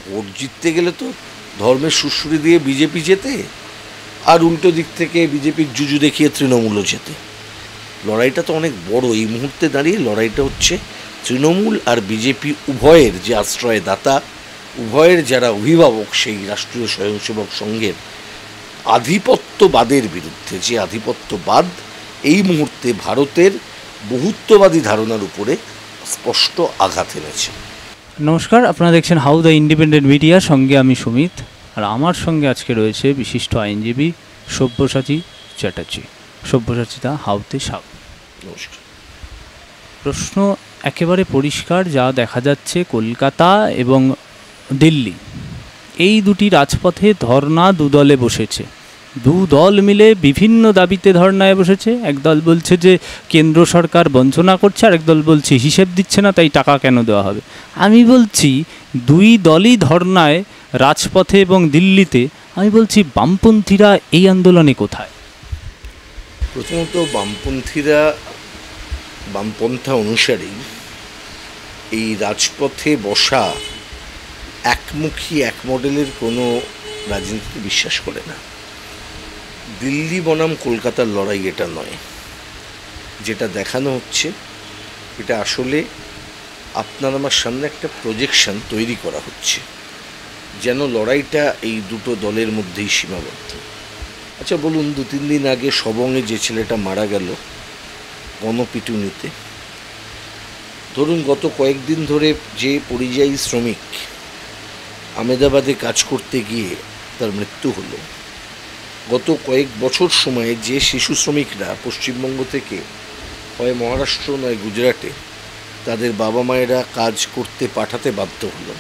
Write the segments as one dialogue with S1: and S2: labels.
S1: Vote জিততে গেলে তো ধর্মের সুশ্রুতি দিয়ে বিজেপি জেতে, আর উল্টো দিক থেকে বিজেপির জুজু দেখিয়ে তৃণমূলও জেতে। লড়াইটা তো অনেক বড়। এই মুহূর্তে দাঁড়িয়ে লড়াইটা হচ্ছে তৃণমূল আর বিজেপি উভয়ের যে আশ্রয়দাতা, উভয়ের যারা অভিভাবক সেই রাষ্ট্রীয় স্বয়ংসেবক সংঘের আধিপত্যবাদের বিরুদ্ধে। যে আধিপত্যবাদ এই মুহূর্তে ভারতের বহুত্ববাদী ধারণার উপরে স্পষ্ট আঘাত এনেছে।
S2: নমস্কার, আপনারা দেখছেন হাউ দ্য ইন্ডিপেন্ডেন্ট মিডিয়া, সঙ্গে আমি সুমিত। আর আমার সঙ্গে আজকে রয়েছে বিশিষ্ট আইনজীবী সব্যসাচী চ্যাটার্জি। সব্যসাচীদা, হাউতে স্বাগত।
S1: নমস্কার।
S2: প্রশ্ন একেবারে পরিষ্কার, যা দেখা যাচ্ছে কলকাতা এবং দিল্লি, এই দুটি রাজপথে ধর্না দুদলে বসেছে। দু দল মিলে বিভিন্ন দাবিতে ধর্নায় বসেছে। একদল বলছে যে কেন্দ্র সরকার বঞ্চনা করছে, আরেক দল বলছে হিসেব দিচ্ছে না, তাই টাকা কেন দেওয়া হবে। আমি বলছি দুই দলই ধর্নায় রাজপথে এবং দিল্লিতে। আমি বলছি বামপন্থীরা এই আন্দোলনে কোথায়?
S1: প্রথমত বামপন্থীরা, বামপন্থা অনুসারী এই রাজপথে বসা একমুখী এক মডেলের কোনো রাজনীতিতে বিশ্বাস করে না। দিল্লি বনাম কলকাতার লড়াই এটা নয়। যেটা দেখানো হচ্ছে এটা আসলে আপনার আমার সামনে একটা প্রজেকশন তৈরি করা হচ্ছে, যেন লড়াইটা এই দুটো দলের মধ্যেই সীমাবদ্ধ। আচ্ছা বলুন, 2-3 দিন আগে সবংয়ে যে ছেলেটা মারা গেল গণপিটুনিতে, ধরুন গত কয়েকদিন ধরে যে পরিযায়ী শ্রমিক আহমেদাবাদে কাজ করতে গিয়ে তার মৃত্যু হলো, গত কয়েক বছর সময়ে যে শিশু শ্রমিকরা পশ্চিমবঙ্গ থেকে হয় মহারাষ্ট্র নয় গুজরাটে তাদের বাবা মায়েরা কাজ করতে পাঠাতে বাধ্য হলো,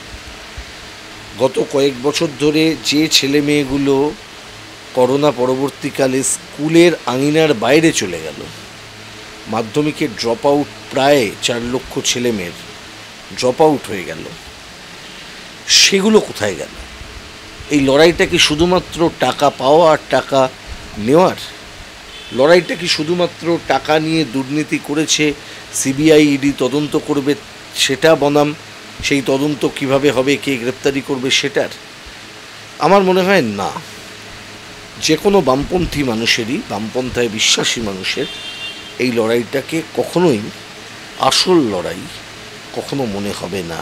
S1: গত কয়েক বছর ধরে যে ছেলে মেয়েগুলো করোনা পরবর্তীকালে স্কুলের আঙিনার বাইরে চলে গেল, মাধ্যমিকের ড্রপ আউট প্রায় 4 লক্ষ ছেলে মেয়ের ড্রপ আউট হয়ে গেল, সেগুলো কোথায় গেল? এই লড়াইটা কি শুধুমাত্র টাকা পাওয়া আর টাকা নেওয়ার? লড়াইটা কি শুধুমাত্র টাকা নিয়ে দুর্নীতি করেছে সিবিআই ইডি তদন্ত করবে সেটা বনাম সেই তদন্ত কিভাবে হবে, কে গ্রেপ্তারি করবে সেটার? আমার মনে হয় না। যে কোনো বামপন্থী মানুষেরই, বামপন্থায় বিশ্বাসী মানুষের এই লড়াইটাকে কখনোই আসল লড়াই কখনো মনে হবে না।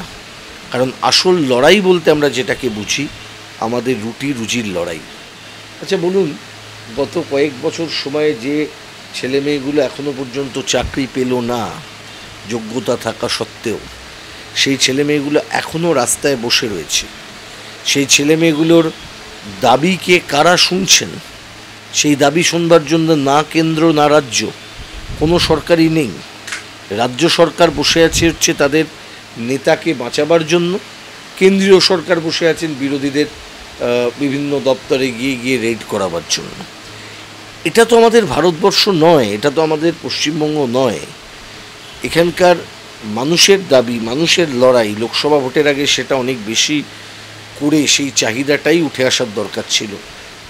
S1: কারণ আসল লড়াই বলতে আমরা যেটাকে বুঝি আমাদের রুটি রুজির লড়াই। আচ্ছা বলুন, গত কয়েক বছর সময়ে যে ছেলে মেয়েগুলো এখনো পর্যন্ত চাকরি পেল না যোগ্যতা থাকা সত্ত্বেও, সেই ছেলে মেয়েগুলো এখনও রাস্তায় বসে রয়েছে। সেই ছেলে মেয়েগুলোর দাবিকে কারা শুনছেন? সেই দাবি শুনবার জন্য না কেন্দ্র না রাজ্য, কোনো সরকারই নেই। রাজ্য সরকার বসে আছে হচ্ছে তাদের নেতাকে বাঁচাবার জন্য, কেন্দ্রীয় সরকার বসে আছেন বিরোধীদের বিভিন্ন দপ্তরে গিয়ে গিয়ে রেড করাবার জন্য। এটা তো আমাদের ভারতবর্ষ নয়, এটা তো আমাদের পশ্চিমবঙ্গ নয়। এখানকার মানুষের দাবি, মানুষের লড়াই, লোকসভা ভোটের আগে সেটা অনেক বেশি করে সেই চাহিদাটাই উঠে আসার দরকার ছিল।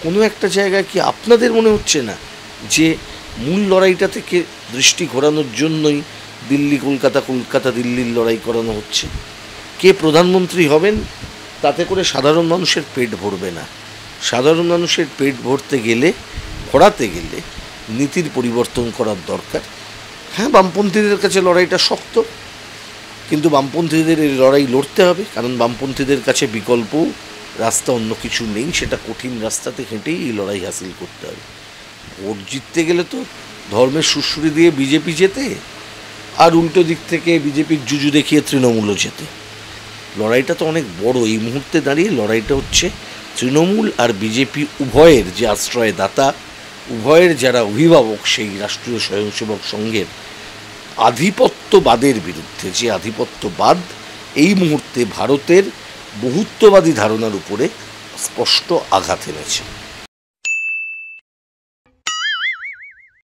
S1: কোনো একটা জায়গায় কি আপনাদের মনে হচ্ছে না যে মূল লড়াইটা থেকে দৃষ্টি ঘোরানোর জন্যই দিল্লি কলকাতা, কলকাতা দিল্লির লড়াই করানো হচ্ছে? কে প্রধানমন্ত্রী হবেন তাতে করে সাধারণ মানুষের পেট ভরবে না। সাধারণ মানুষের পেট ভরাতে গেলে নীতির পরিবর্তন করার দরকার। হ্যাঁ, বামপন্থীদের কাছে লড়াইটা শক্ত, কিন্তু বামপন্থীদের এই লড়াই লড়তে হবে, কারণ বামপন্থীদের কাছে বিকল্প রাস্তা অন্য কিছু নেই। সেটা কঠিন রাস্তাতে হেঁটেই এই লড়াই হাসিল করতে হবে। ভোট জিততে গেলে তো ধর্মের সুশ্রুতি দিয়ে বিজেপি জেতে, আর উল্টো দিক থেকে বিজেপির জুজু দেখিয়ে তৃণমূলও জেতে। লড়াইটা তো অনেক বড়। এই মুহূর্তে দাঁড়িয়ে লড়াইটা হচ্ছে তৃণমূল আর বিজেপি উভয়ের যে আশ্রয়দাতা, উভয়ের যারা অভিভাবক সেই রাষ্ট্রীয় স্বয়ংসেবক সংঘের আধিপত্যবাদের বিরুদ্ধে। যে আধিপত্যবাদ এই মুহূর্তে ভারতের বহুত্ববাদী ধারণার উপরে স্পষ্ট আঘাত এনেছে।